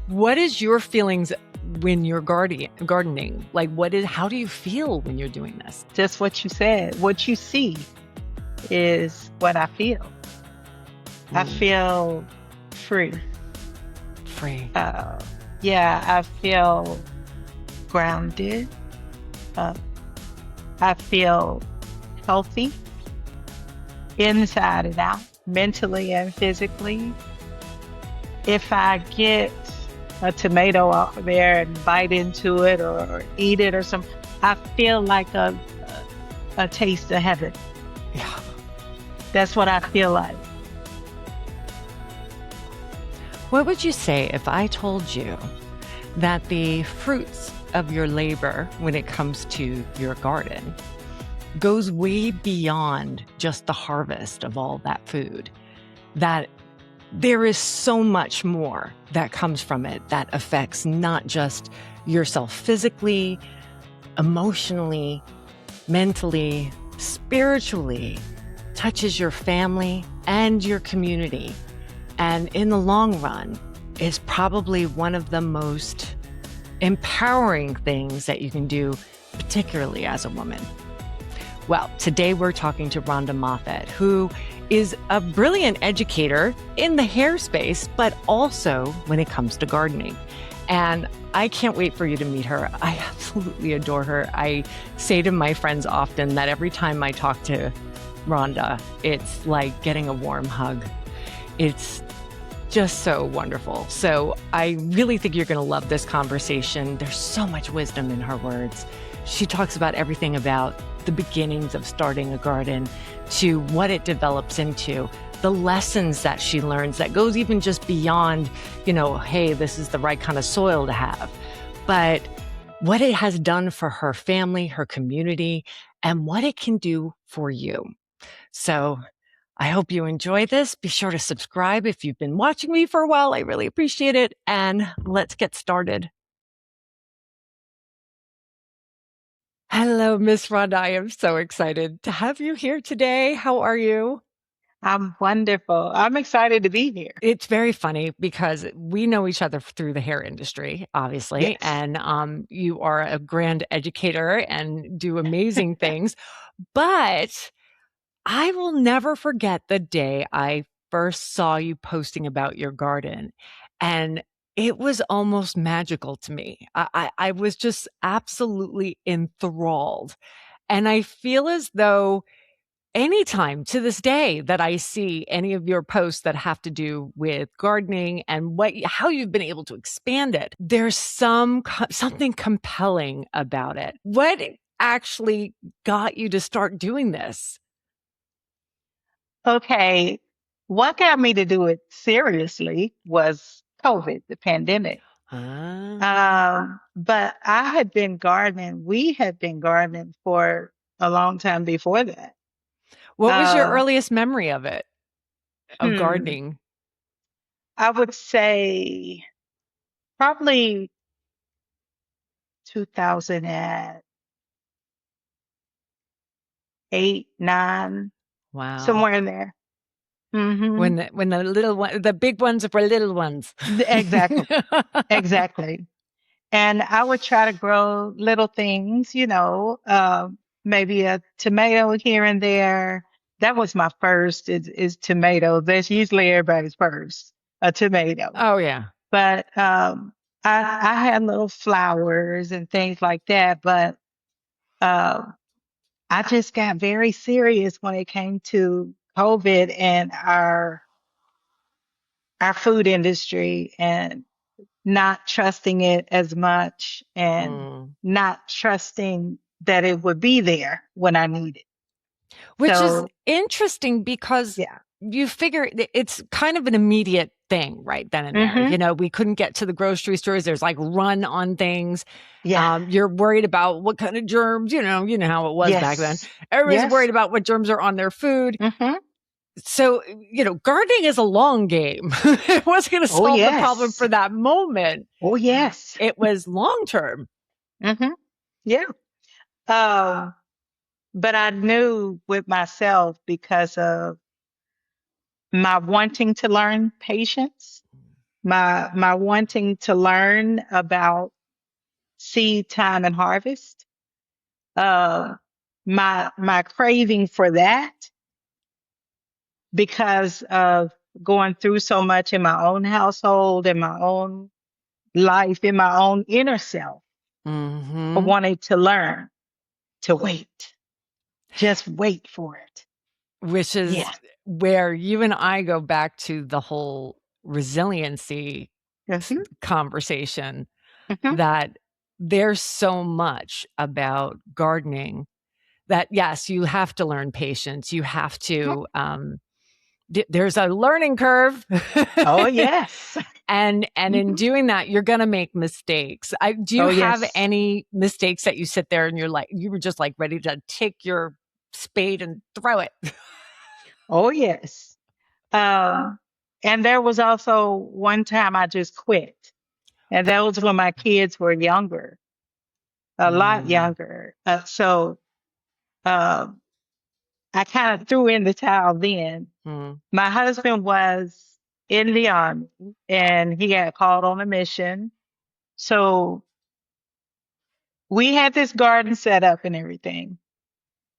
What is your feelings when you're gardening? Like, how do you feel when you're doing this? Just what you said. What you see is what I feel. I feel free. Free. Yeah, I feel grounded. I feel healthy inside and out, mentally and physically. If I get a tomato off of there and bite into it or eat it or something, I feel like a taste of heaven. Yeah. That's what I feel like. What would you say if I told you that the fruits of your labor when it comes to your garden goes way beyond just the harvest of all that food, that there is so much more that comes from it that affects not just yourself physically, emotionally, mentally, spiritually, touches your family and your community, and in the long run is probably one of the most empowering things that you can do, particularly as a woman. Well, today we're talking to Rhonda Moffett, who is a brilliant educator in the hair space, but also when it comes to gardening. And I can't wait for you to meet her. I absolutely adore her. I say to my friends often that every time I talk to Rhonda, it's like getting a warm hug. It's just so wonderful. So I really think you're going to love this conversation. There's so much wisdom in her words. She talks about everything about the beginnings of starting a garden to what it develops into, the lessons that she learns that goes even just beyond, hey, this is the right kind of soil to have, but what it has done for her family, her community, and what it can do for you. So I hope you enjoy this. Be sure to subscribe if you've been watching me for a while. I really appreciate it. And let's get started. Hello, Miss Rhonda. I am so excited to have you here today. How are you? I'm wonderful. I'm excited to be here. It's very funny because we know each other through the hair industry, obviously, Yes. and you are a grand educator and do amazing things. But I will never forget the day I first saw you posting about your garden, and it was almost magical to me. I was just absolutely enthralled. And I feel as though anytime to this day that I see any of your posts that have to do with gardening and how you've been able to expand it, there's something compelling about it. What actually got you to start doing this? Okay. What got me to do it seriously was COVID, the pandemic. But I had been gardening. We had been gardening for a long time before that. What was your earliest memory of it, of gardening? I would say probably 2008, 9, Wow. somewhere in there. Mm-hmm. When the big ones were little ones. Exactly. Exactly. And I would try to grow little things, maybe a tomato here and there. That was my first is tomato. That's usually everybody's first, a tomato. Oh, yeah. But I had little flowers and things like that. But I just got very serious when it came to COVID and our food industry and not trusting it as much and not trusting that it would be there when I need it. Which is interesting because you figure it's kind of an immediate thing right then and there. We couldn't get to the grocery stores. There's like run on things. Yeah. You're worried about what kind of germs, you know how it was back then. Everybody's worried about what germs are on their food. So, gardening is a long game. It wasn't going to solve the problem for that moment. Oh, yes. It was long term. Yeah. But I knew with myself because of my wanting to learn patience, my wanting to learn about seed time and harvest, uh, my craving for that because of going through so much in my own household, in my own life, in my own inner self, for Mm-hmm. wanting to learn to wait. Just wait for it. Which is Yeah. where you and I go back to the whole resiliency Hmm. conversation, Hmm. that there's so much about gardening that, yes, you have to learn patience. You have to, there's a learning curve. Oh, yes. And in Hmm. doing that, you're going to make mistakes. Do you Oh, have yes. any mistakes that you sit there and you're like, you were just like ready to take your spade and throw it? Oh, yes. Um, and there was also one time I just quit, and that was when my kids were younger, a lot Mm, younger. So um, I kind of threw in the towel then. mm, My husband was in the army and he got called on a mission. So we had this garden set up and everything.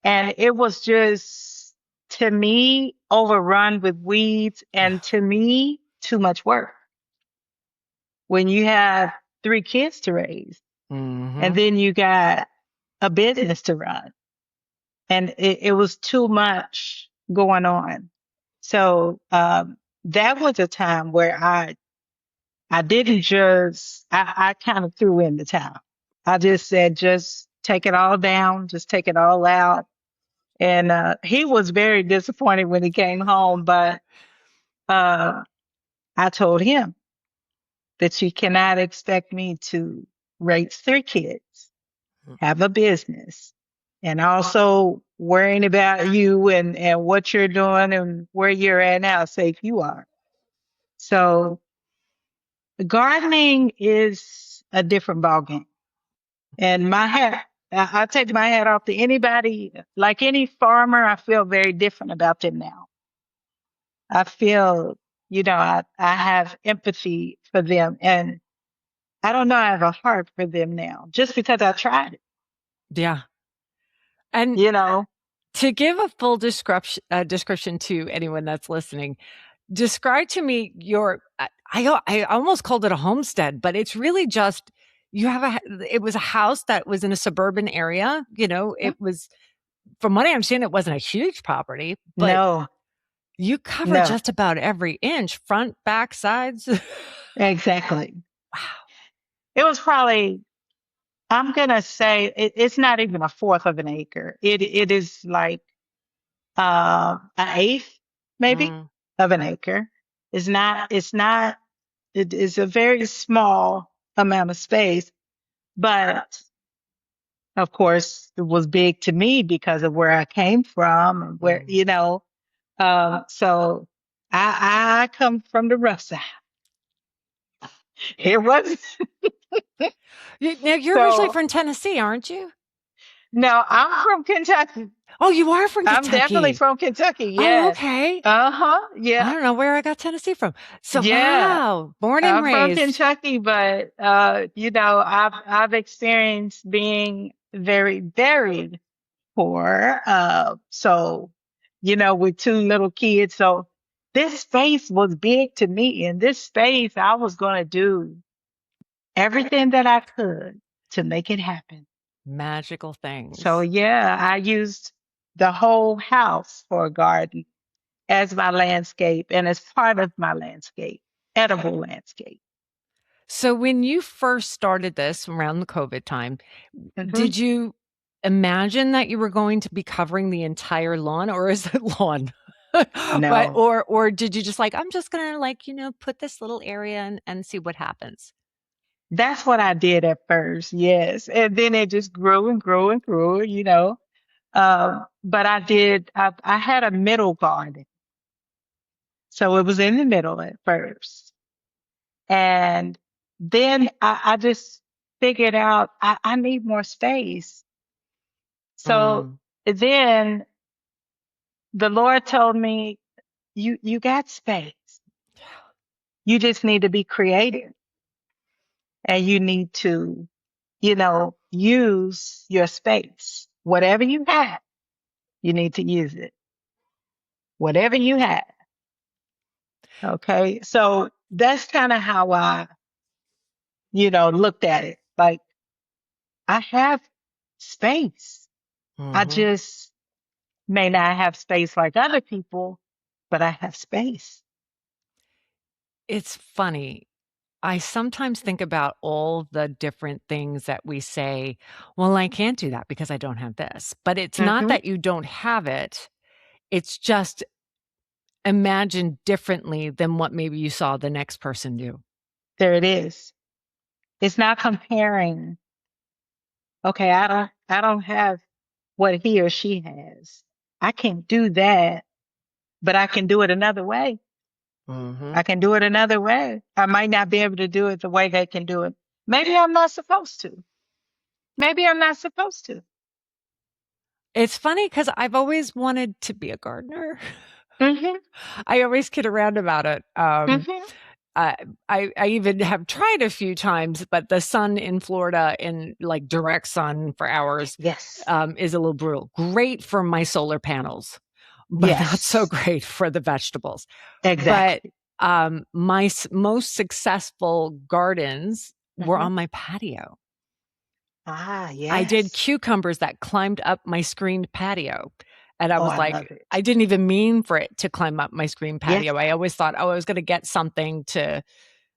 And it was just, to me, overrun with weeds yeah. and to me, too much work. When you have three kids to raise and Hmm. then you got a business to run, and it was too much going on. So that was a time where I didn't just I kind of threw in the towel. I just said, just take it all down, just take it all out. And he was very disappointed when he came home, but uh, I told him that you cannot expect me to raise three kids, have a business, and also worrying about you and what you're doing and where you're at now, safe you are. So gardening is a different ballgame. And my hat, I take my hat off to anybody, like any farmer, I feel very different about them now. I feel, I have empathy for them. And I don't know, I have a heart for them now just because I tried it, Yeah. And you know? to give a full description to anyone that's listening, describe to me your, I almost called it a homestead, but it's really just, you have it was a house that was in a suburban area. Mhm. It was, from what I understand, it wasn't a huge property, but No, you cover no, just about every inch, front, back, sides. exactly. Wow. It was probably, I'm going to say it's not even a fourth of an acre. It is like an eighth, maybe, Mm, of an acre. It is a very small amount of space, but of course it was big to me because of where I came from and where, mm. so I come from the rough side. It was, Now, you're originally so from Tennessee, aren't you? no, I'm from Kentucky. Oh, you are from I'm definitely Kentucky. from Kentucky. Oh, Yes. okay. Uh-huh. I Yeah. don't know where I got Tennessee from. So, Yeah. wow, born and I'm from raised. Kentucky, but I've experienced being very, very poor. So with two little kids. So this space was big to me. In this space, I was gonna do everything that I could to make it happen. Magical So things. yeah, I used the whole house for a garden as my landscape and as part of my landscape, edible landscape. So, when you first started this around the COVID time, Hmm. did you imagine that you were going to be covering the entire lawn, or is it lawn? But No, or did you just like, I'm just gonna, like, put this little area and see what happens? that's what I did at first. Yes. And then it just grew and grew and grew. But I had a middle garden. So it was in the middle at first. And then I just figured out I need more space. So Mm, then the Lord told me, you got space. You just need to be creative, and you need to, use your space. Whatever you have, you need to use it. Whatever you have. Okay. So that's kind of how I, looked at it. Like, I have space. I Hmm. just may not have space like other people, but I have space. It's funny. I sometimes think about all the different things that we say, well, I can't do that because I don't have this. But it's not Hmm. that you don't have it, it's just imagine differently than what maybe you saw the next person do. There it is. It's not comparing. Okay, I don't have what he or she has. I can't do that, but I can do it another way. Hmm. I can do it another way. I might not be able to do it the way they can do it. Maybe I'm not supposed to. Maybe I'm not supposed to. It's funny because I've always wanted to be a gardener. Hmm. I always kid around about it. Hmm. I I even have tried a few times, but the sun in Florida in like direct sun for hours Yes. is a little brutal. Great for my solar panels, but not so Yes. great for the vegetables. But Exactly. my most successful gardens were Hmm. on my patio. Ah, I did yes. cucumbers that climbed up my screened patio. And I Oh, was I like, love it. I didn't even mean for it to climb up my screen Yes. patio. I always thought, oh, I was going to get something to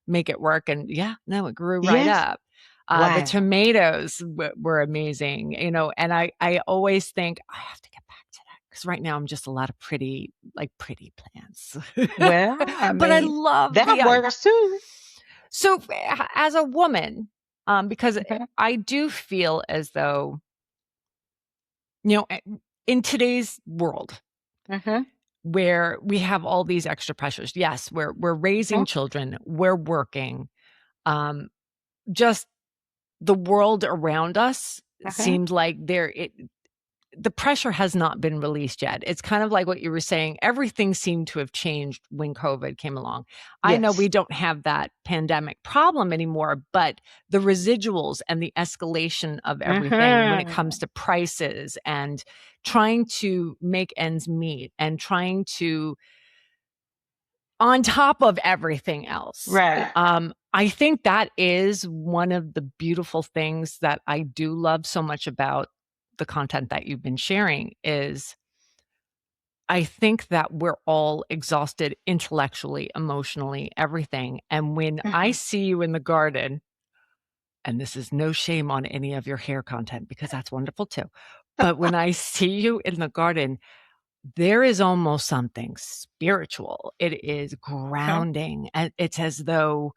make it work. And yeah, no, it grew right Yes. up. The Wow. tomatoes were amazing, and I always think I have to get back to that because right now I'm just a lot of pretty plants. Well, I But I mean, love that the works too. so as a woman, because Hmm. I do feel as though you know, in today's world Hmm. where we have all these extra pressures, yes, we're raising children, we're working, um, just the world around us Hmm. seems like the pressure has not been released yet. It's kind of like what you were saying. Everything seemed to have changed when COVID came along. I know Yes. we don't have that pandemic problem anymore, but the residuals and the escalation of everything when it comes Hmm. to prices and trying to make ends meet and trying to, on top of everything else, Right. I think that is one of the beautiful things that I do love so much about the content that you've been sharing is I think that we're all exhausted intellectually, emotionally, everything. And when I Hmm. see you in the garden, and this is no shame on any of your hair content because that's wonderful too. But when I see you in the garden, there is almost something spiritual. It is Hmm. grounding. And it's as though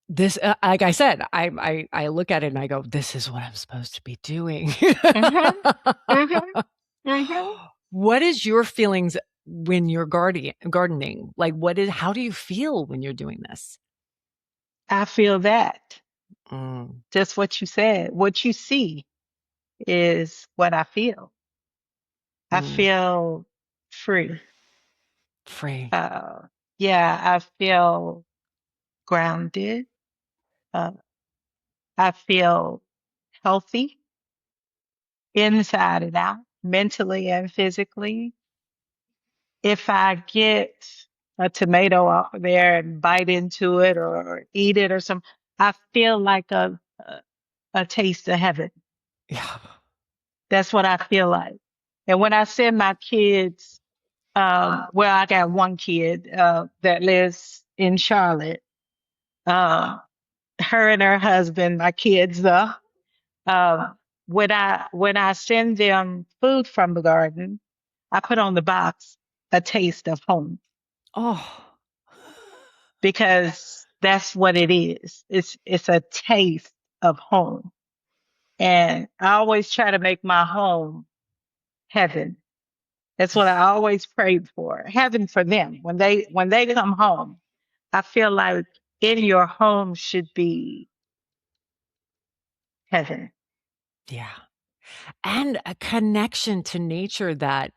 this, like I said, I look at it and I go, "This is what I'm supposed to be doing." Hmm. Hmm. Hmm. What is your feelings when you're gardening? Like, how do you feel when you're doing this? I feel that. Mm, Just what you said. What you see is what I feel. I mm, feel free. free. Uh, yeah, I feel grounded. Uh, I feel healthy inside and out, mentally and physically. If I get a tomato off of there and bite into it or eat it or something, I feel like a taste of heaven. Yeah. That's what I feel like. And when I send my kids, well, I got one kid that lives in Charlotte. Um, her and her husband, my kids, though. When I send them food from the garden, I put on the box a taste of home Oh, because that's what it is. It's a taste of home. And I always try to make my home heaven. That's what I always prayed for. Heaven for them. When they come home, I feel like in your home should be heaven. yeah. And a connection to nature that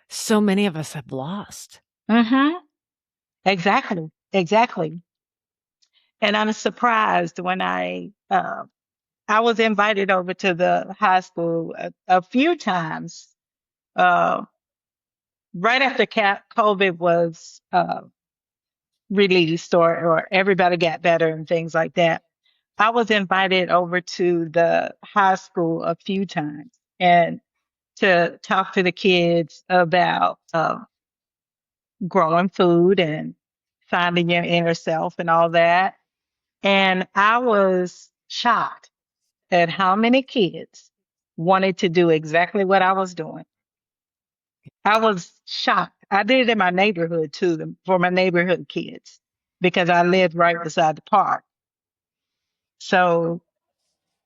so many of us have lost. Hmm. Exactly. exactly. And I'm surprised when I was invited over to the high school a few times, uh, right after COVID was released or everybody got better and things like that. I was invited over to the high school a few times and to talk to the kids about growing food and finding your inner self and all that. And I was shocked at how many kids wanted to do exactly what I was doing. I was shocked. I did it in my neighborhood too, for my neighborhood kids, because I lived right beside the park. So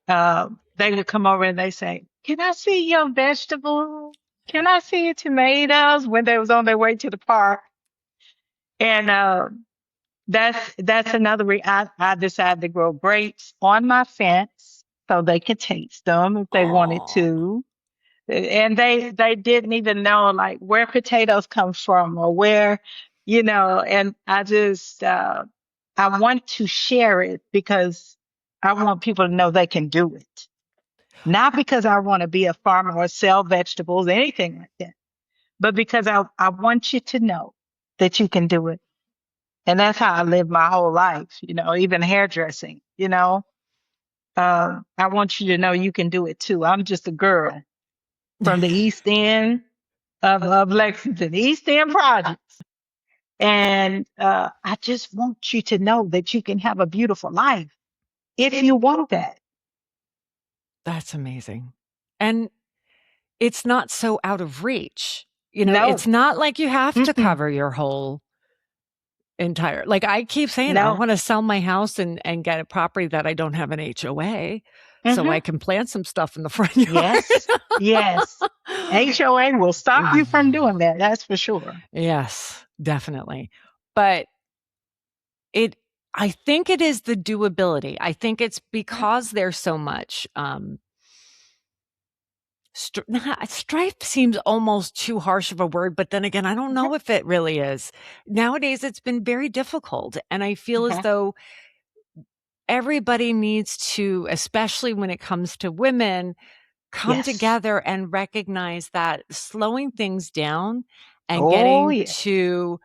they would come over and they say, "Can I see your vegetable? Can I see your tomatoes?" When they was on their way to the park. And that's another I decided to grow grapes on my fence so they could taste them if they wanted Oh, to. And they didn't even know like where potatoes come from or where, and I want to share it because I want people to know they can do it. Not because I want to be a farmer or sell vegetables, anything like that, but because I want you to know that you can do it. And that's how I lived my whole life, even hairdressing, I want you to know you can do it too. I'm just a girl from the East End of Lexington, East End Projects. And I just want you to know that you can have a beautiful life if you want that. that's amazing. And it's not so out of reach. It's No, not like you have to mm-mm, cover your whole entire, like I keep saying, I no. want to sell my house and get a property that I don't have an HOA so I Hmm. can plant some stuff in the front yard. Yes, yes. HOA will stop you from doing that. That's for sure. Yes, definitely. But it I think it is the doability. I think it's because there's so much strife seems almost too harsh of a word, but then again, I don't Mhm. know if it really is. Nowadays, it's been very difficult. And I feel as Mhm. though everybody needs to, especially when it comes to women, come Yes. together and recognize that slowing things down and Oh, getting yes. to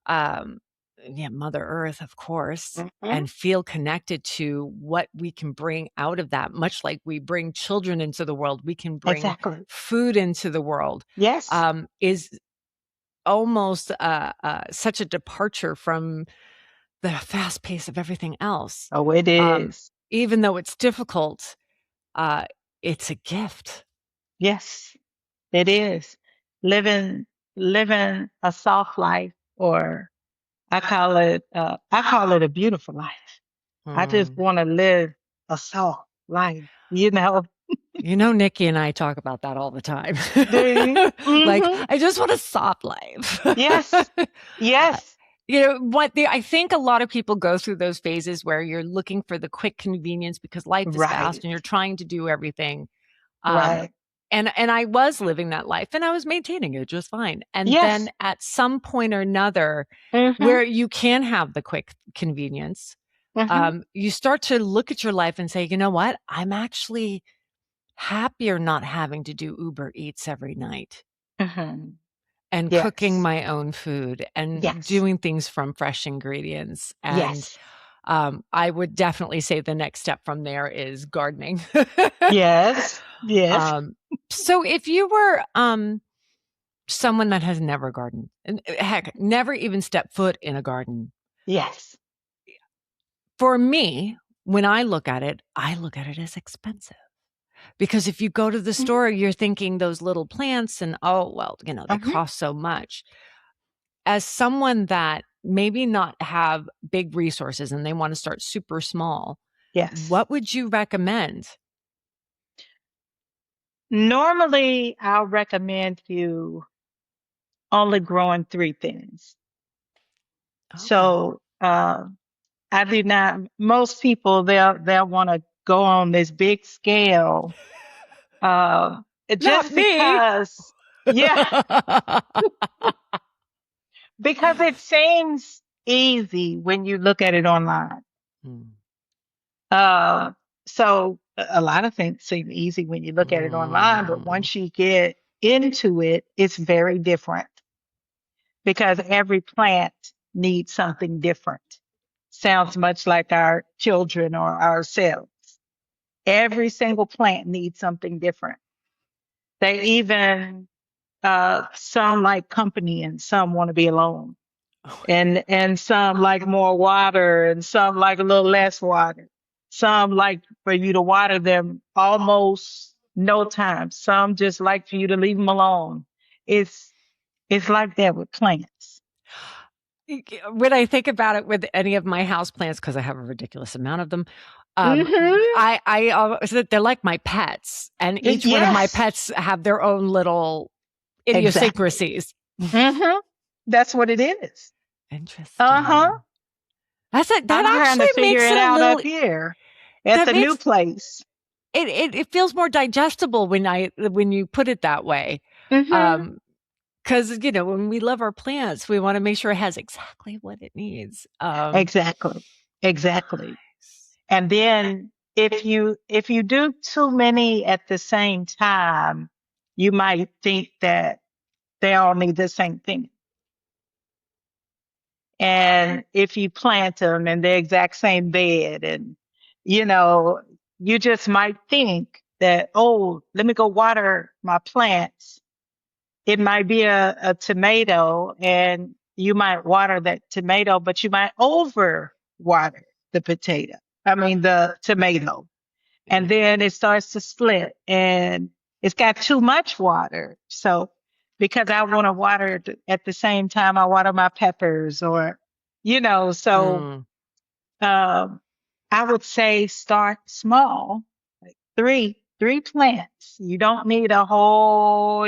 um, yeah, Mother Earth, of course, Hmm. and feel connected to what we can bring out of that. Much like we bring children into the world, we can bring Exactly. food into the world. Yes. Is almost such a departure from the fast pace of everything else. Oh, it Um, is. Even though it's difficult, uh, it's a gift. Yes, it is. Living, living a soft life, or I call it a beautiful life. I just Mm. want to live a soft life, you know. Nikki and I talk about that all the time. Do Like, you? I just want a soft life. Yes. Yes. I think a lot of people go through those phases where you're looking for the quick convenience because life is fast Right. and you're trying to do everything. Um, Right. and I was living that life and I was maintaining it just fine. And then Yes. at some point or another, Mm-hmm. where you can have the quick convenience, Mm-hmm. you start to look at your life and say, you know what? I'm actually happier not having to do Uber Eats every night Mm-hmm. and cooking Yes. my own food and Yes. doing things from fresh ingredients. And Yes. I would definitely say the next step from there is gardening. Yes. Yes. um, so if you were someone that has never gardened and heck, never even stepped foot in a garden, Yes. for me, when I look at it as expensive. Because if you go to the Mm-hmm. store, you're thinking those little plants and, oh, well, they Mm-hmm. cost so much. As someone that maybe not have big resources and they want to start super small, Yes. what would you recommend? Normally, I'll recommend you only growing three things. Okay. So, I do not. Most people they'll want to go on this big scale, uh, Not just me. yeah, because it seems easy when you look at it online. Mm. Uh, so a lot of things seem easy when you look at it online, but Mm. once you get into it, it's very different because every plant needs something different. Sounds much like our children or ourselves. Every single plant needs something different. They even some like company and some want to be alone. Oh, And some like more water and some like a little less water. Some like for you to water them almost no time. Some just like for you to leave them alone. It's it's like that with plants. when I think about it with any of my house plants, because I have a ridiculous amount of them, Mm-hmm. I always they're like my pets, and each one of my Yes, pets have their own little exactly. idiosyncrasies. Mm-hmm. That's what it is. Uh-huh. Interesting. That I'm trying to actually figure makes it it a out up little here at that the new makes place. it feels more digestible when you put it that way. Mm-hmm. Um, because when we love our plants, we want to make sure it has exactly what it needs. Exactly. Exactly. And then if you do too many at the same time, you might think that they all need the same thing. And if you plant them in the exact same bed and you know, you just might think that, oh, let me go water my plants. It might be a tomato and you might water that tomato, but you might over water the potato. I mean the tomato. And Yeah. then it starts to split and it's got too much water. So because I want to water it at the same time I water my peppers or so Mm. um I would say start small, like three plants. You don't need a whole,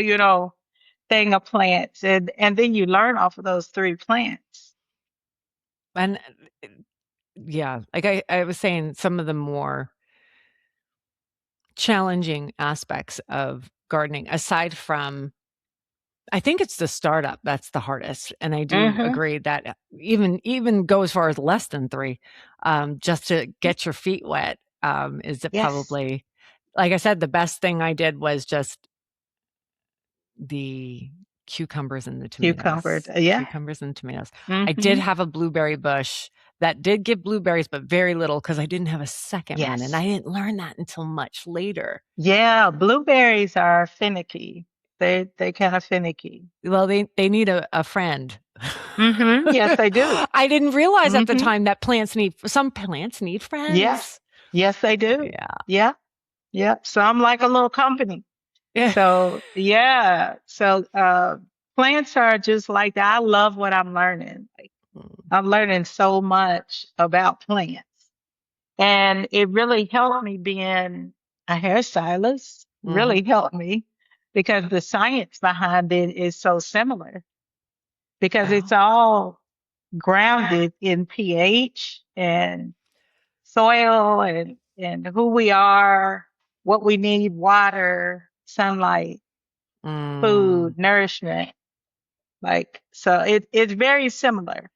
thing of plants and then you learn off of those three plants. And yeah, like I was saying, some of the more challenging aspects of gardening, aside from, I think it's the startup that's the hardest, and I do Mhm. agree that even go as far as less than 3, just to get your feet wet, is it Yes. probably, like I said, the best thing I did was just the cucumbers and the Cucumbers. tomatoes. Yeah. Cucumbers and tomatoes. I did Mhm. have a blueberry bush that did give blueberries, but very little because I didn't have a second one, and I Yes. didn't learn that until much later. Yeah, blueberries are finicky. They kind of finicky. Well, they need a friend. Mhm. Yes, they do. I didn't realize at the Mhm. time that some plants need Yeah. friends. Yes, they do. Yeah. Yeah. Yeah. Some like a little company. Yeah. So, yeah. So, plants are just like that. I love what I'm learning. Like, I'm learning so much about plants. And it really helped me being a hairstylist, Mhm. really helped me because the science behind it is so similar because it's Oh. all grounded in pH and soil and who we are, what we need, water, sunlight, Mm. food, nourishment. Like, so it's very similar.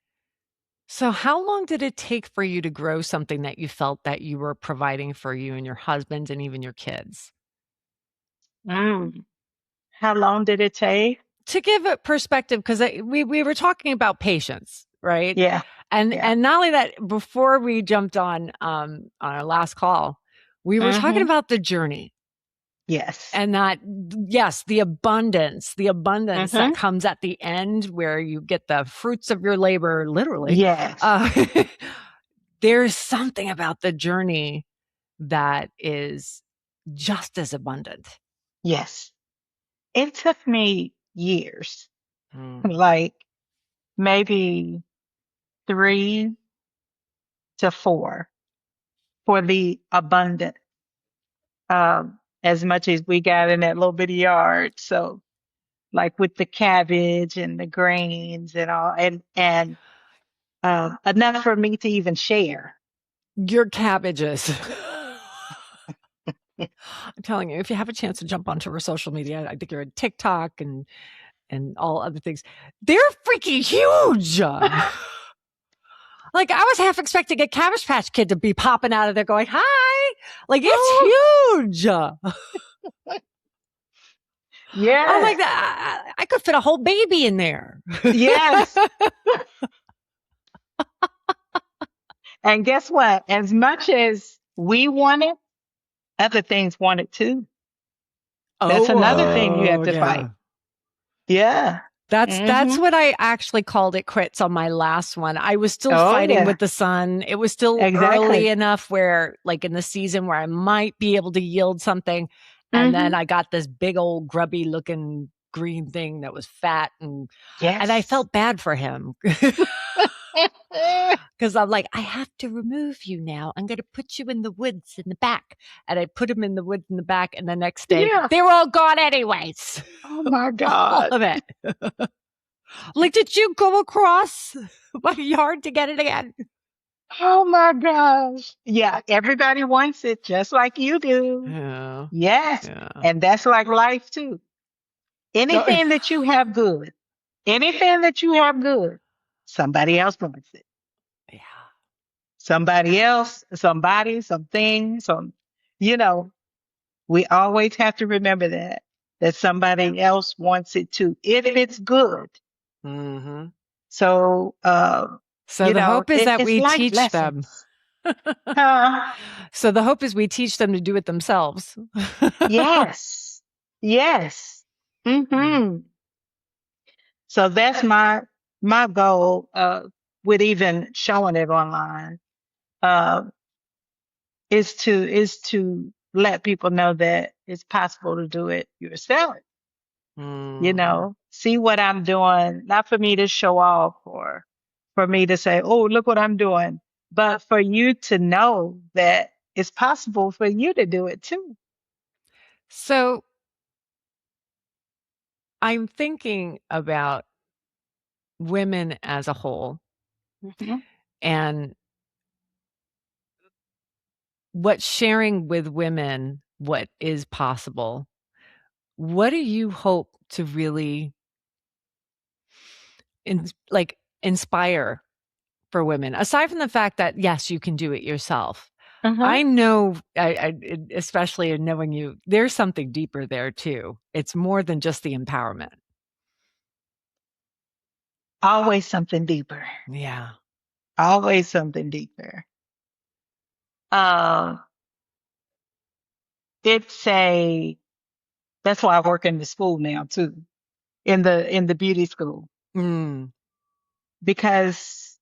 So how long did it take for you to grow something that you felt that you were providing for you and your husband and even your kids? Mm. How long did it take? To give it perspective, because we were talking about patience, right? Yeah. And Yeah. and not only that, before we jumped on our last call, we were talking Hmm. about the journey Yes. and that, yes, the abundance that Hmm. comes at the end where you get the fruits of your labor, literally. Yes. Uh, there's something about the journey that is just as abundant. Yes. It took me years, Mm. like maybe 3 to 4 for the abundant, as much as we got in that little bitty yard. So like with the cabbage and the greens and all, and enough for me to even share. Your cabbages. I'm telling you, if you have a chance to jump onto her social media, I think you're on TikTok and all other things. They're freaking huge. Like I was half expecting a Cabbage Patch Kid to be popping out of there going, "Hi!" Like Oh, it's huge. I'm like yes, that. I could fit a whole baby in there. yes. And guess what? As much as we want it, other things want it too. That's another thing you have to fight. Yeah. Yeah. That's Mm-hmm. what I actually called it quits on my last one. I was still Oh, fighting yeah. with the sun. It was still early Exactly. enough where like in the season where I might be able to yield something. And then Mm-hmm. I got this big old grubby looking green thing that was fat and I Yes. felt bad for him. Because I'm like, I have to remove you now. I'm going to put you in the woods in the back. And I put him in the woods in the back. And the next day, Yeah. they were all gone anyways. Oh my All God. of it. Like, did you go across my yard to get it again? Oh my gosh. Yeah. Everybody wants it just like you do. Yeah. Yes. Yeah. And that's like life too. No, Anything that you have good, anything that you have good, somebody else wants it. yeah. Somebody else, somebody, something, you know, we always have to remember that somebody else wants it too, if it's good. Hmm. So, So the hope is that it's we life teach them. lessons. Huh? So the hope is we teach them to do it themselves. Yes. Yes. Hmm. So that's my goal, with even showing it online, uh, is to let people know that it's possible to do it yourself. Hmm. See what I'm doing, not for me to show off or for me to say, oh, look what I'm doing, but for you to know that it's possible for you to do it too. So I'm thinking about women as a whole Mhm. and what sharing with women what is possible. What do you hope to really inspire for women aside from the fact that yes, you can do it yourself? Mhm. I know, especially in knowing you, there's something deeper there too. It's more than just the empowerment. Always something deeper. Yeah. Always something deeper. Um, it's a That's why I work in the school now too, in the beauty school, Mm. because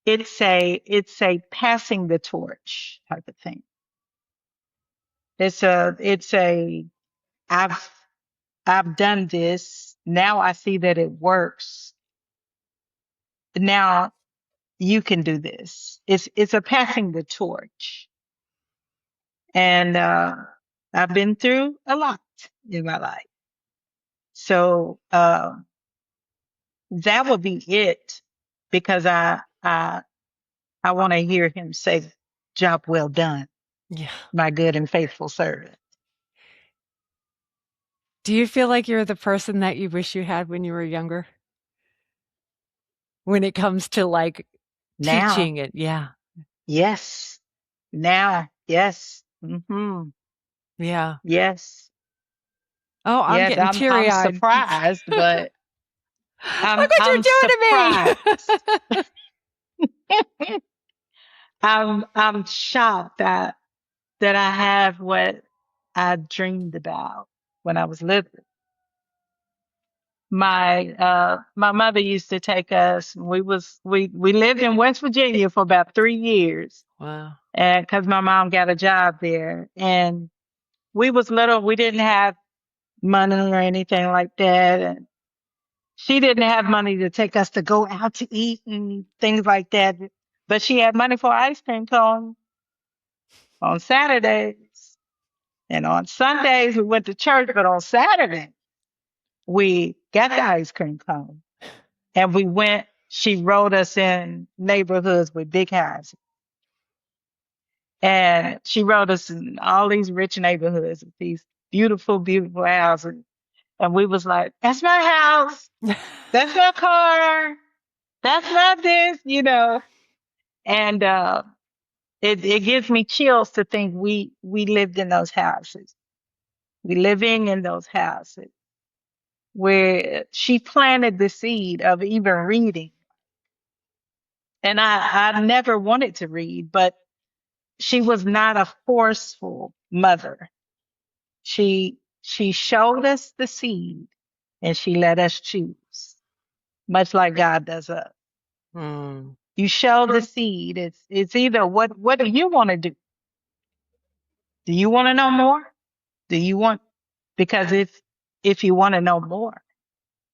it's a passing the torch type of thing. It's a I've I've done this. Now I see that it works. Now you can do this. It's a passing the torch. And I've been through a lot in my life. So that would be it, because I want to hear him say, job well done, Yeah. my good and faithful servant. Do you feel like you're the person that you wish you had when you were younger? When it comes to like Now, teaching it? Yeah. yes. Now, yes. Yeah. Yes. Oh, I'm Yes. getting I'm teary-eyed. Look surprised, but what you're I'm doing to surprised. me. I'm shocked that I have what I dreamed about when I was little. My mother used to take us. We lived in West Virginia for about 3 years, Wow. and because my mom got a job there, and we was little, we didn't have money or anything like that, and she didn't have money to take us to go out to eat and things like that. But she had money for ice cream cone on Saturdays, and on Sundays we went to church, but on Saturday we got the ice cream cone. And we went, she rode us in neighborhoods with big houses. And she rode us in all these rich neighborhoods with these beautiful, beautiful houses. And we was like, that's my house. That's my car. That's not this, and it gives me chills to think we lived in those houses. We living in those houses where she planted the seed of even reading. And I never wanted to read, but she was not a forceful mother. She showed us the seed and she let us choose, much like God does us. Mm. You show the seed. It's either what do you want to do? Do you want to know more? Do you want because if you want to know more,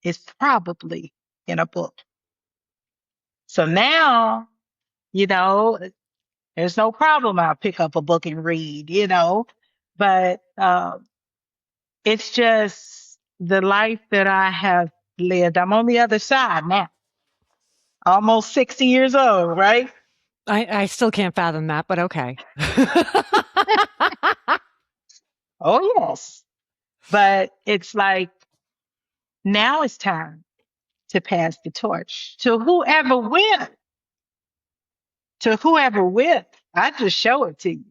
it's probably in a book. So now, you know, there's no problem. I'll pick up a book and read, but it's just the life that I have lived. I'm on the other side now, almost 60 years old, right? I still can't fathom that, but okay. Oh, yes. But it's like now it's time to pass the torch to whoever will, to whoever will. I just show it to you,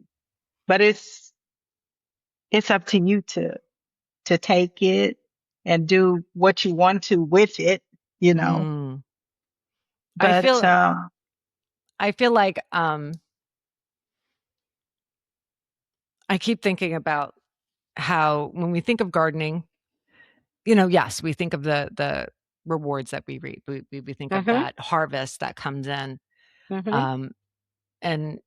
but it's up to you to take it and do what you want to with it, you know. Mm. I But feel I feel like I keep thinking about how when we think of gardening, yes, we think of the rewards that we reap. We think of hmm that harvest that comes in. hmm Um, and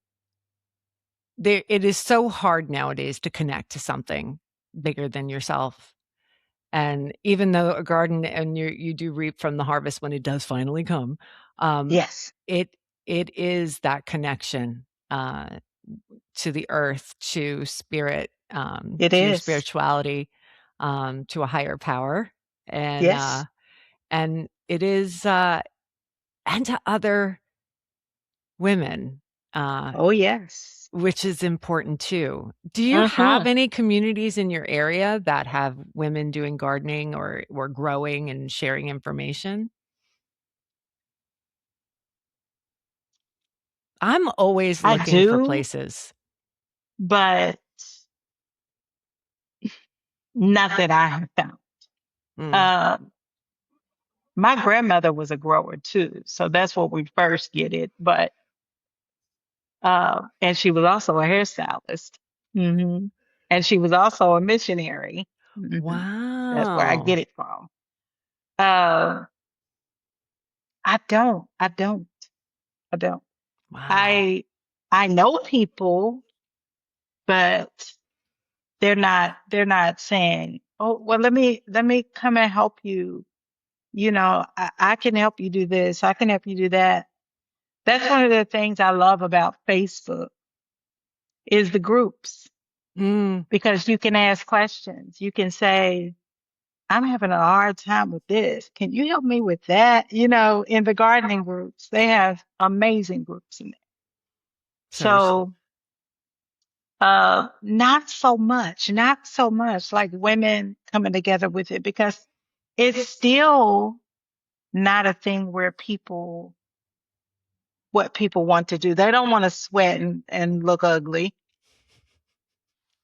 it is so hard nowadays to connect to something bigger than yourself. And even though a garden and you do reap from the harvest when it does finally come, um, yes, it it is that connection to the earth, to spirit, it to your is. spirituality, to a higher power, and Yes. and it is and to other women, uh, Oh, yes. which is important too. Do you have hmm any communities in your area that have women doing gardening or growing and sharing information? I'm always I looking for do, places. but not that I have found. Mm. Um, my grandmother was a grower too, so that's where we first get it. But and she was also a hairstylist, hmm and she was also a missionary. That's where I Wow. get it from. Uh, I don't, I don't. Wow. I I know people, but they're not saying, "Oh, well, let me come and help you. I can help you do this. I can help you do that." That's one of the things I love about Facebook is the groups Mm. because you can ask questions. You can say, "I'm having a hard time with this. Can you help me with that?" In the gardening groups, they have amazing groups in there. Seriously. So, not so much like women coming together with it because it's still not a thing where what people want to do. They don't want to sweat and look ugly.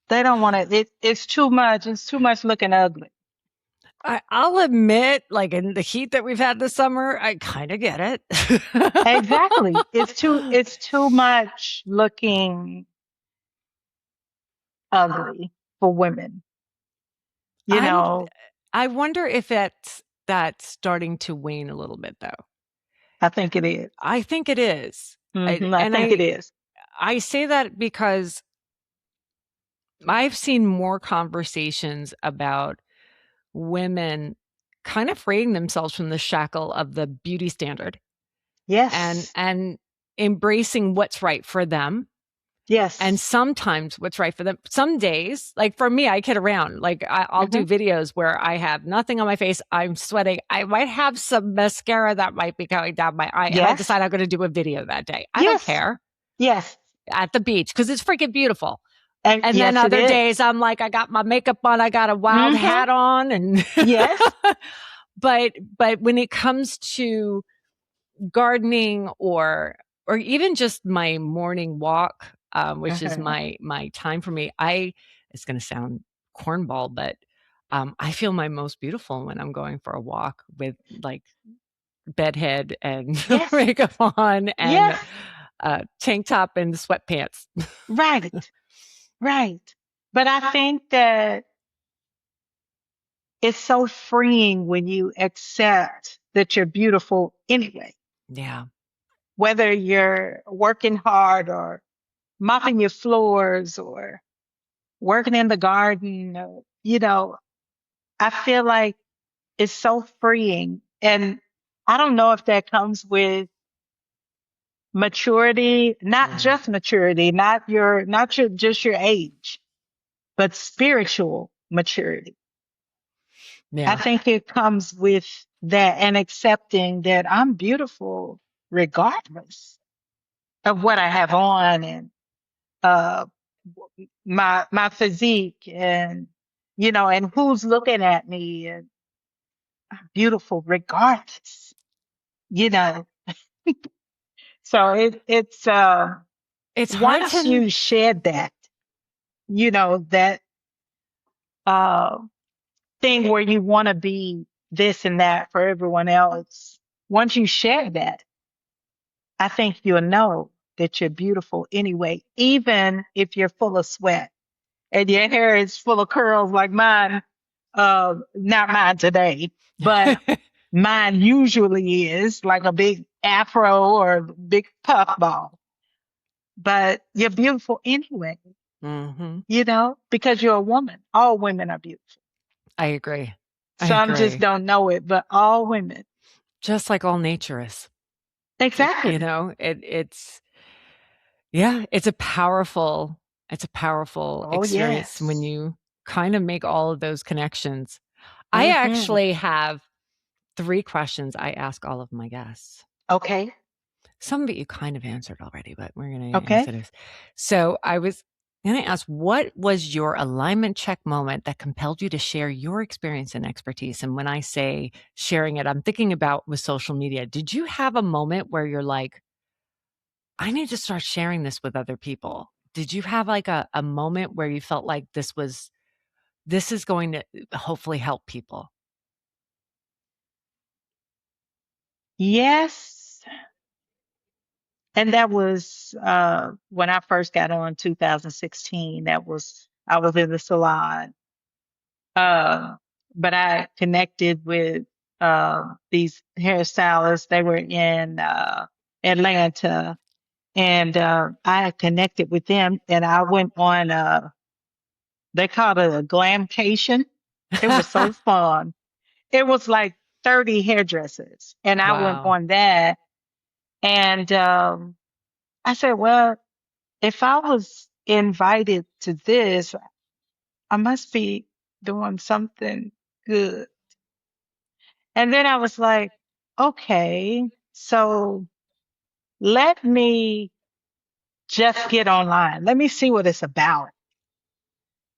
They don't want to, it's too much. It's too much looking ugly. I'll admit, like in the heat that we've had this summer, I kind of get it. Exactly. It's too much looking ugly for women. You I'm know, I wonder if that's starting to wane a little bit though. I think it is. I think it is. I And think it is. I say that because I've seen more conversations about women kind of freeing themselves from the shackle of the beauty standard and Yes. embracing what's right for them. And Yes. sometimes what's right for them. Some days, like for me, I kid around. Like I'll do hmm videos where I have nothing on my face. I'm sweating. I might have some mascara that might be going down my eye, and I Yes. decide I'm going to do a video that day. I don't Yes. care Yes. at the beach because it's freaking beautiful. And And then yes, it other is. days, I'm like, I got my makeup on, I got a wild Mm-hmm. hat on, and Yes. but when it comes to gardening or even just my morning walk, which is Uh-huh. my time for me. I It's going to sound cornball, but I feel my most beautiful when I'm going for a walk with like bedhead and Yes. makeup on and Yes. tank top and sweatpants. Right. Right. But I think that it's so freeing when you accept that you're beautiful anyway, Yeah. whether you're working hard or mopping your floors or working in the garden. Or, I feel like it's so freeing. And I don't know if that comes with maturity, not Mm. just maturity, not your just your age, but spiritual maturity. I Yeah. think it comes with that and accepting that I'm beautiful regardless of what I have on and uh my physique and and who's looking at me and I'm beautiful regardless. You know. So it's It's hard once to you shed that, that uh thing where you want to be this and that for everyone else, once you share that, I think you'll know that you're beautiful anyway, even if you're full of sweat and your hair is full of curls like mine. Not mine today, but mine usually is like a big afro or a big puff ball. But you're beautiful anyway, hmm because you're a woman. All women are beautiful. I agree. I Some just agree. don't know it, but all women. Just like all nature is. Exactly. It's yeah, it's a powerful Oh, experience when yes. you kind of make all of those connections. I Hmm. actually have 3 questions I ask all of my guests. Okay. Some of it you kind of answered already, but we're going to Okay. answer this. So I was going to ask, what was your alignment check moment that compelled you to share your experience and expertise? And when I say sharing it, I'm thinking about with social media. Did you have a moment where you're like, I need to start sharing this with other people? Did you have like a moment where you felt like this is going to hopefully help people? Yes. And that was when I first got on 2016. I was in the salon. Uh, but I connected with these hairstylists. They were in Atlanta, and I connected with them. And I went on. They called it a glamcation. It was so fun. It was like 30 hairdressers, and I went Wow. on that. And I said, well, if I was invited to this, I must be doing something good. And then I was like, okay, so let me just get online. Let me see what it's about.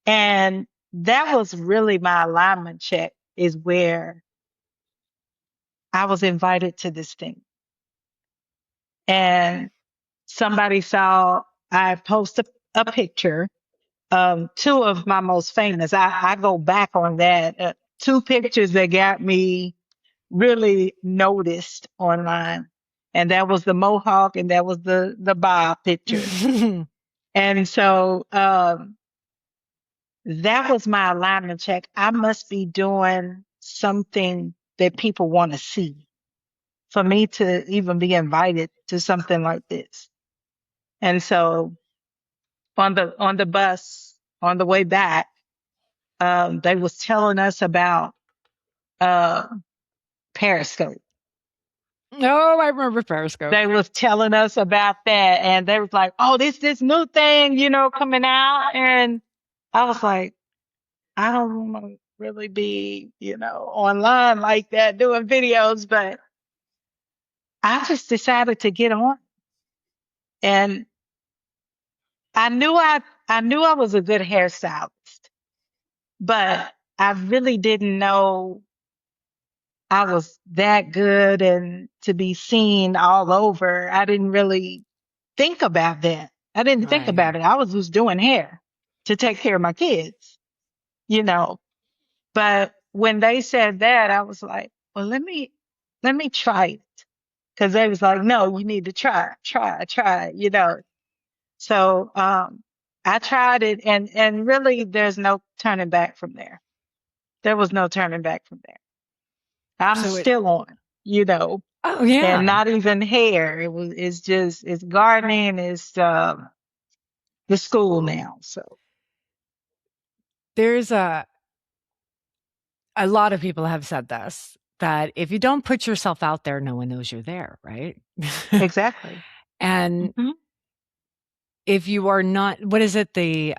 And that was really my alignment check, is where I was invited to this thing. And somebody saw I posted a picture, two of my most famous. I go back on that. Two pictures that got me really noticed online. And that was the mohawk and that was the bob picture. And so that was my alignment check. I must be doing something that people want to see for me to even be invited to something like this. And so on the bus on the way back, they was telling us about uh, Periscope. No, I remember Periscope. They was telling us about that, and they was like, "Oh, this new thing, coming out." And I was like, "I don't want to really be, online like that doing videos," but I just decided to get on, and I knew I was a good hairstylist, but I really didn't know I was that good and to be seen all over. I didn't really think about that. I didn't think Right. about it. I was just doing hair to take care of my kids, you know. But when they said that, I was like, well, let me try it. Because they was like, no, you need to try, you know. So I tried it and really there's no turning back from there. There was no turning back from there. I'm So it still on, you know, Oh and yeah. not even hair. It's just, it's gardening, it's the school now. So There's a lot of people have said this, that if you don't put yourself out there, no one knows you're there, right? exactly. And Hmm. if you are not, what is it? The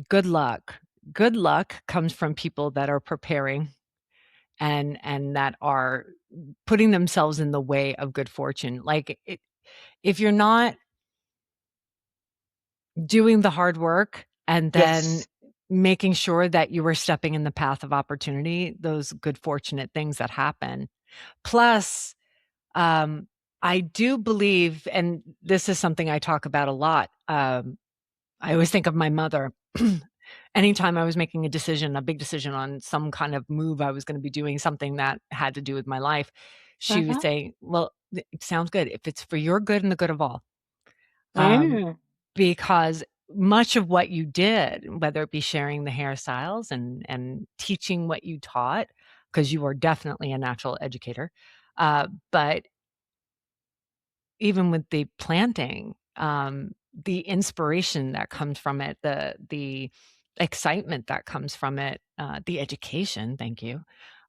good luck. Good luck comes from people that are preparing and that are putting themselves in the way of good fortune. Like if you're not doing the hard work and then Yes. making sure that you are stepping in the path of opportunity, those good fortunate things that happen. Plus, um, I do believe, and this is something I talk about a lot. I always think of my mother. Anytime I was making a decision, a big decision on some kind of move I was going to be doing, something that had to do with my life, she would Uh-huh. say, "Well, it sounds good if it's for your good and the good of all." Um, Mm. because much of what you did, whether it be sharing the hairstyles and teaching what you taught, because you are definitely a natural educator, but even with the planting, the inspiration that comes from it, the excitement that comes from it, the education, thank you,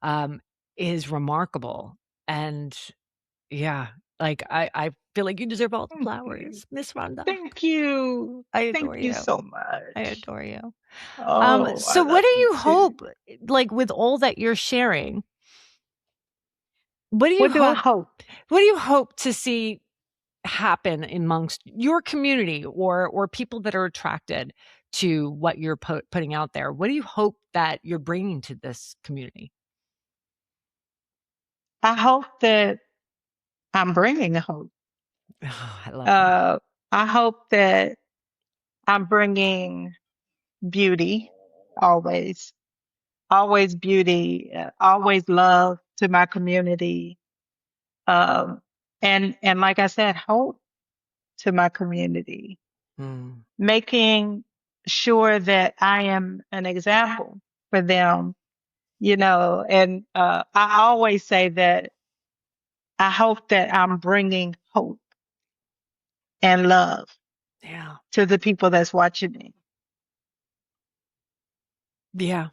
um, is remarkable. And yeah, like I feel like you deserve all the Thank you. flowers, Miss Rhonda. Thank you. I Thank adore you you. so I much. adore you. Oh, I So what love do you you too. hope, like with all that you're sharing, what do you What do I hope hope? what do you hope to see happen amongst your community or people that are attracted to what you're putting out there? What do you hope that you're bringing to this community? I hope that I'm bringing hope. Oh, I love that. Uh, I hope that I'm bringing beauty always, always beauty, always love to my community. Um, and like I said, hope to my community, Mm, making sure that I am an example for them, you know. And I always say that I hope that I'm bringing hope and love yeah. to the people that's watching me. Yeah.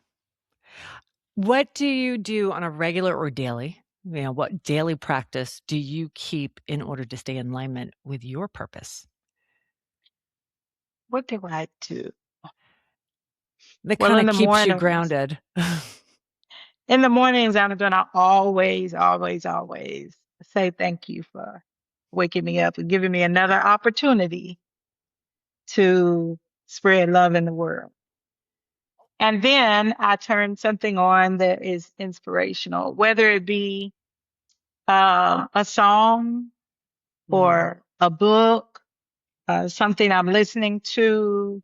What do you do on a regular or daily? What daily practice do you keep in order to stay in alignment with your purpose? What do I do? That Well, kinda keeps you grounded. in the mornings, I'm gonna always, always, always say thank you for waking me up and giving me another opportunity to spread love in the world. And then I turn something on that is inspirational, whether it be a song Mm, or a book, something I'm listening to,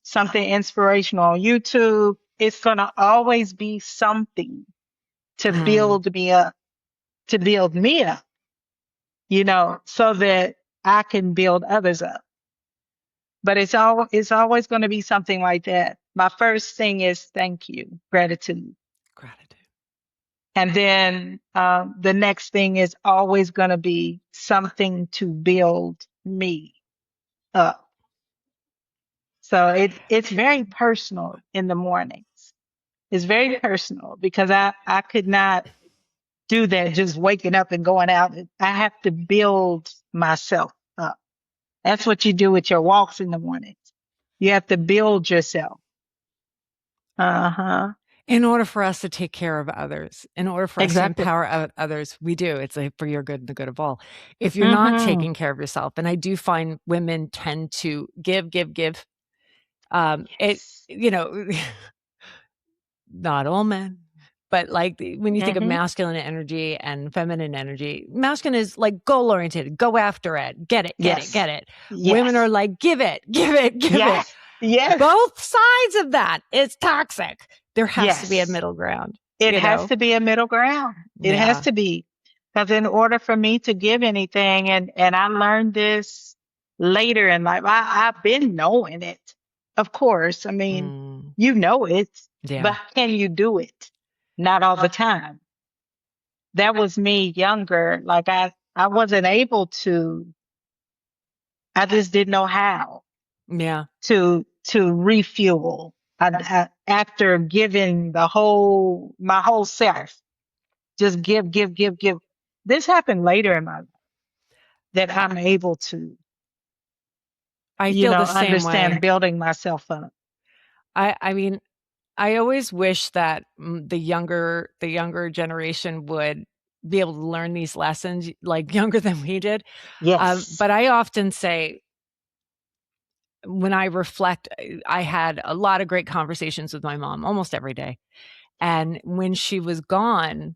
something inspirational on YouTube. It's gonna always be something to mm, build me up, you know, so that I can build others up. But it's always going to be something like that. My first thing is thank you, gratitude. gratitude. And then the next thing is always going to be something to build me up. So it's very personal in the mornings. It's very personal because I could not do that just waking up and going out. I have to build myself up. That's what you do with your walks in the mornings. You have to build yourself. Uh-huh. In order for us to take care of others, in order for us to Exactly. empower others, we do. It's like for your good and the good of all. If you're not Mm-hmm. taking care of yourself, and I do find women tend to give, give, give. It, Yes. you know, not all men. but like when you think of Mm-hmm. masculine energy and feminine energy, masculine is like goal oriented, go after it, get it, get it, Yes. get it. Women are Yes. like, give it, give it, give it. Yes. Yes. Both sides of that, it's toxic. There has to be a Yes. middle ground, It you has know? to be a middle ground. It has Yeah. to be. Because in order for me to give anything, and I learned this later in life, I've been knowing it. Of course. I mean, Mm, you know it, yeah. but can you do it? Not all the time. That was me younger. Like I wasn't able to, I just didn't know how Yeah. to refuel. After giving my whole self, just give, give, give, give. This happened later in my life that I'm able to, I feel the same understand way. building myself up. I mean, I always wish that the younger generation would be able to learn these lessons like younger than we did. Yes. But I often say, when I reflect, I had a lot of great conversations with my mom almost every day. And when she was gone,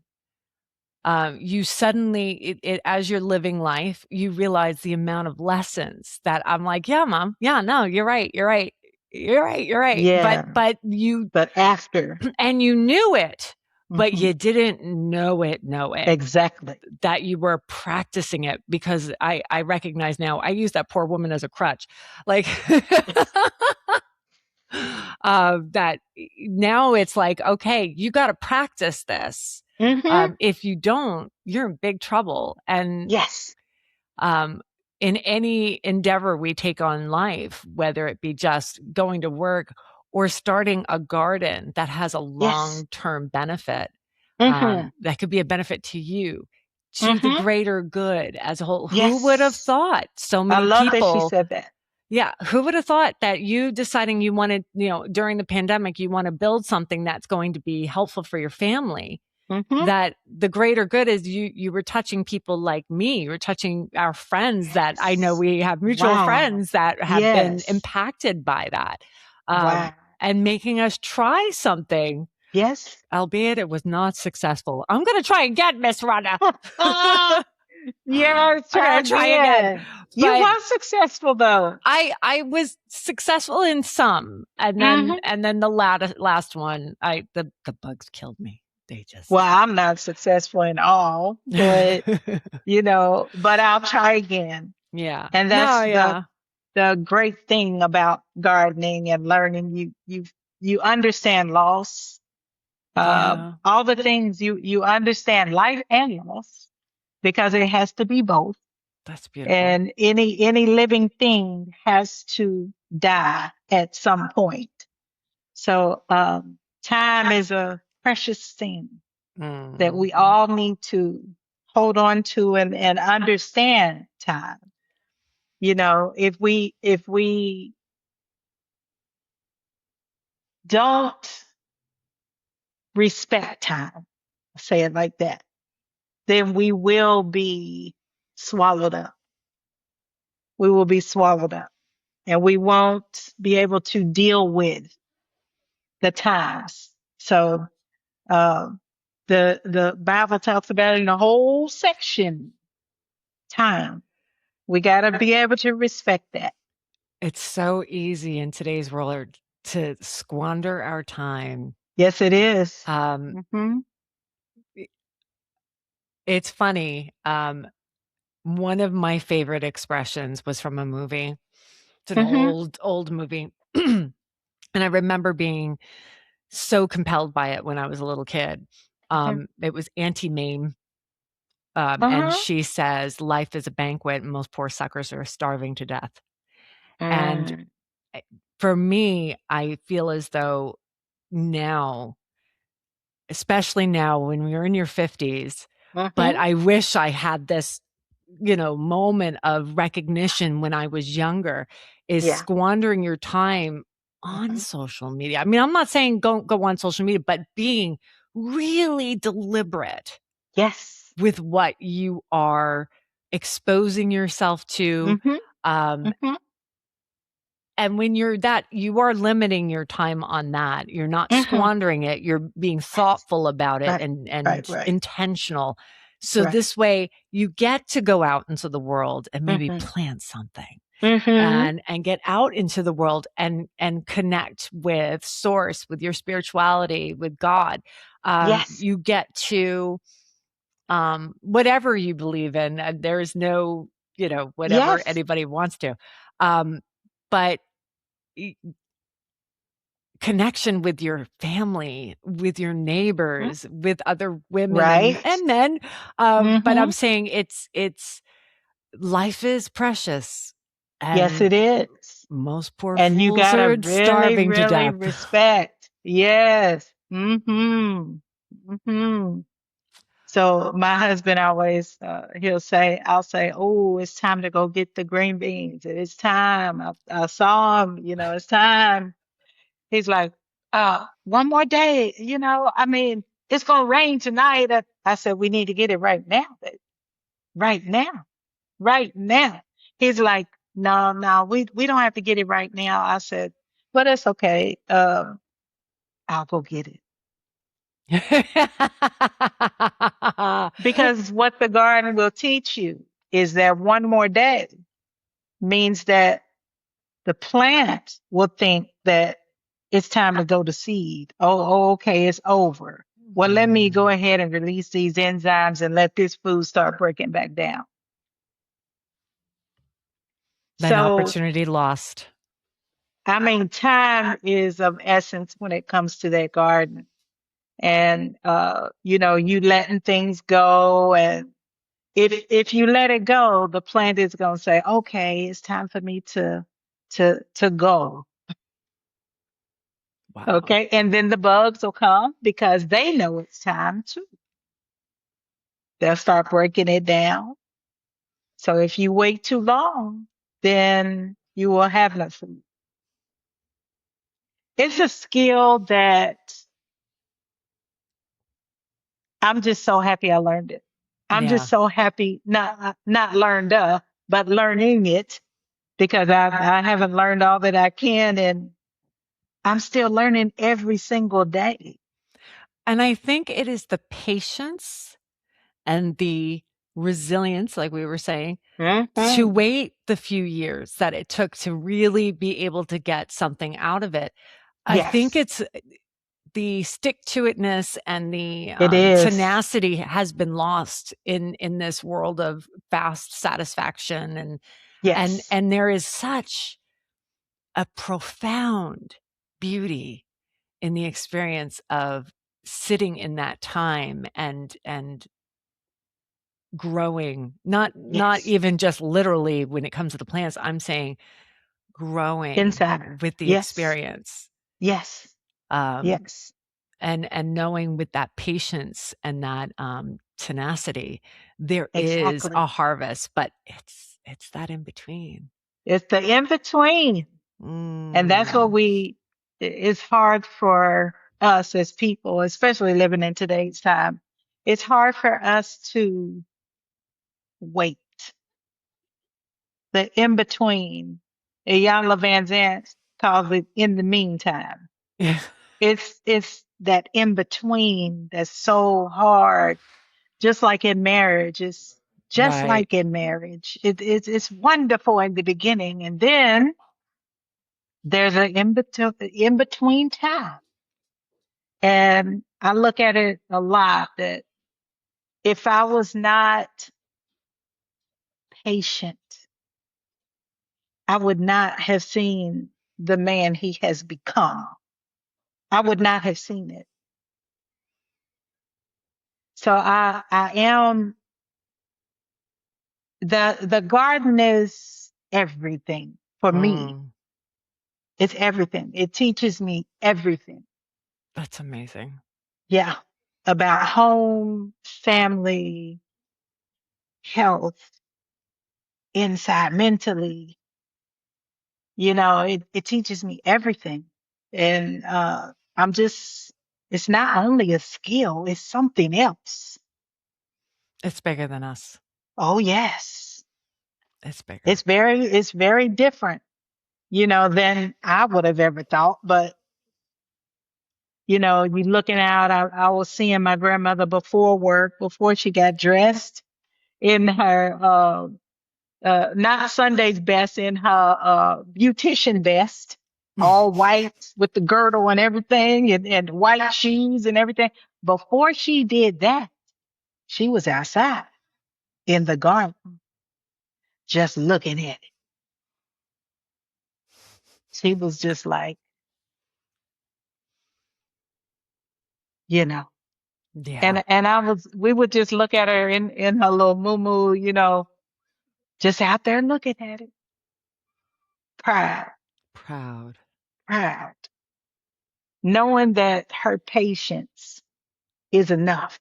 you suddenly, as you're living life, you realize the amount of lessons that I'm like, yeah, mom, yeah, no, you're right, you're right, you're right, you're right. Yeah. But you, But after, and you knew it, but hmm you didn't know it, exactly. that you were practicing it, because I recognize now I use that poor woman as a crutch. Like, that now it's like, okay, you got to practice this. Hmm If you don't, you're in big trouble. And Yes. um, in any endeavor we take on life, whether it be just going to work or starting a garden that has a Yes. long term benefit, hmm that could be a benefit to you, to the hmm greater good as a whole. Who would have Yes. thought so I many love that she people? said that. Yeah, who would have thought that you deciding you wanted, during the pandemic, you want to build something that's going to be helpful for your family, Hmm that the greater good is you were touching people like me, you were touching our friends, that I know Yes. we have mutual Wow. friends that have been Yes. impacted by that, Wow. and making us try something, Yes. albeit it was not successful. I'm going to try again, Miss Rhonda. Yes, I'm try going to try again. again. You But were successful though. I was successful in some, and then Hmm the last one, the bugs killed me. They Well, just I'm not successful in all, but but I'll try again. yeah. And No, that's the yeah. the great thing about gardening and learning. You understand loss, Yeah. all the things you understand life and loss because it has to be both. That's beautiful. And any living thing has to die at some point. So time is a precious thing that we Mhm. all need to hold on to and understand time. If we don't respect time, say it like that, then we will be swallowed up. We will be swallowed up and we won't be able to deal with the times. So uh, the Bible talks about in the whole section time. We got to be able to respect that. It's so easy in today's world to squander our time. Yes, it is. Um, Mm-hmm. it's funny. One of my favorite expressions was from a movie. It's an Mm-hmm. old movie. And I remember being so compelled by it when I was a little kid. It was Auntie Mame, and Uh-huh. she says, "Life is a banquet, and most poor suckers are starving to death." And Mm, eh, for me, I feel as though now, especially now when you're in your 50s, but mm-hmm. I wish I had this, moment of recognition when I was younger, is Yeah. squandering your time on Mm-hmm. social media. I mean, I'm not saying go on social media, but being really deliberate Yes. with what you are exposing yourself to, Mm-hmm. um, Mm-hmm. and when you're that, you are limiting your time on that. You're not Hmm. squandering it. You're being Yes. thoughtful about it Right. and Right. Right. intentional. So Right. this way you get to go out into the world and maybe Hmm. plant something Hmm. and get out into the world and connect with source, with your spirituality, with God. Yes. You get to whatever you believe in. There is no, whatever Yes. anybody wants to. Um, but connection with your family, with your Mm. neighbors, with other women Right. and men. But I'm Hmm. saying it's life is precious, Yes, and it is. most poor And you fools gotta are really, starving to really death. respect. Yes. Hmm. Hmm. So my husband always, I'll say, oh, it's time to go get the green beans. It's time. I saw him, it's time. He's like, one more day, I mean, it's going to rain tonight. I said, we need to get it right now, babe. Right now, right now. He's like, no, no, we don't have to get it right now. I said, but it's okay. I'll go get it. Because what the garden will teach you is that one more day means that the plant will think that it's time to go to seed. Okay, it's over. Well, let me go Mm. ahead and release these enzymes and let this food start breaking back down. An So, opportunity lost. I mean, time is of essence when it comes to that garden. And, you letting things go. And if you let it go, the plant is going to say, okay, it's time for me to go. Wow. Okay. And then the bugs will come because they know it's time to. They'll start breaking it down. So if you wait too long, then you will have no food. It's a skill that I'm just so happy I learned it. I'm just Yeah. so happy not learned but learning it because I haven't learned all that I can, and I'm still learning every single day. And I think it is the patience and the resilience, like we were saying, to Hmm. wait the few years that it took to really be able to get something out of it. I think Yes, it's the stick to itness and the it is. tenacity has been lost in this world of fast satisfaction and Yes, and there is such a profound beauty in the experience of sitting in that time and growing, not yes. even just literally when it comes to the plants. I'm saying growing Inside. with the Yes, experience. yes, Um, yes. and knowing with that patience and that tenacity, there is a Exactly. harvest, but it's that in between. It's the in between. And that's what Mm, it's hard for us as people, especially living in today's time. It's hard for us to wait. The in between. Iyanla Van Zant calls it in the meantime. yeah, It's that in between that's so hard. Just like in marriage, it's just right. like in marriage. It's wonderful in the beginning, and then there's an in between time. And I look at it a lot that if I was not patient, I would not have seen the man he has become. I would not have seen it. So I am the garden is everything for me. Mm, It's everything. It teaches me everything. that's amazing. Yeah. About home, family, health, inside, mentally. It teaches me everything. And I'm just, it's not only a skill, it's something else. It's bigger than us. Oh, yes. It's It's bigger. very different. than I would have ever thought. But, you looking out, I was seeing my grandmother before work, before she got dressed in her, not Sunday's best, in her beautician vest, all white with the girdle and everything, and white shoes and everything. Before she did that, she was outside in the garden, just looking at it. She was just like, you know. Yeah. And we would just look at her in her little moo, just out there looking at it. Proud, Proud. proud. Knowing that her patience is enough.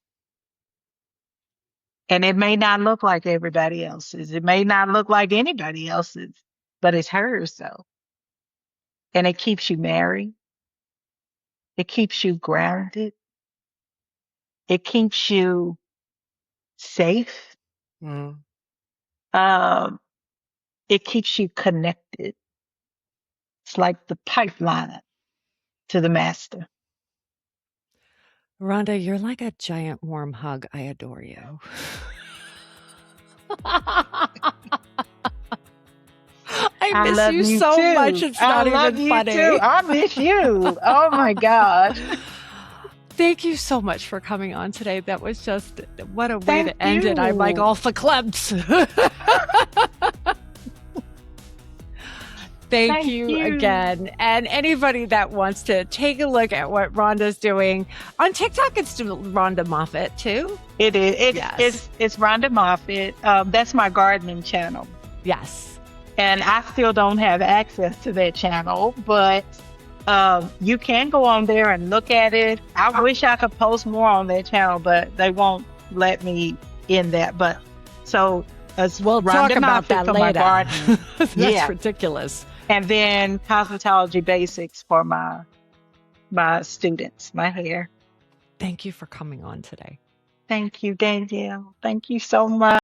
And it may not look like everybody else's. It may not look like anybody else's, but it's hers though. And it keeps you married. It keeps you grounded. It keeps you safe. Mm. Um, it keeps you connected. It's like the pipeline to the master. Rhonda, you're like a giant warm hug. I adore you. I I miss love you you so much. too. It's I not love even you funny. too. I miss you. Oh my gosh. Thank you so much for coming on today. That was just what a way Thank to end it. I'm like you. all verklempt. Thank Thank you you. again. And anybody that wants to take a look at what Rhonda's doing on TikTok, it's Rhonda Moffett too. It is. Yes. It's Rhonda Moffett. That's my gardening channel. Yes. And I still don't have access to that channel, but you can go on there and look at it. I wish I could post more on that channel, but they won't let me in that. But so it's We'll talk Rhonda about Moffett that for my later. gardening. That's Yeah. ridiculous. And then cosmetology basics for my students, my hair. Thank you for coming on today. Thank you, Danielle. Thank you so much.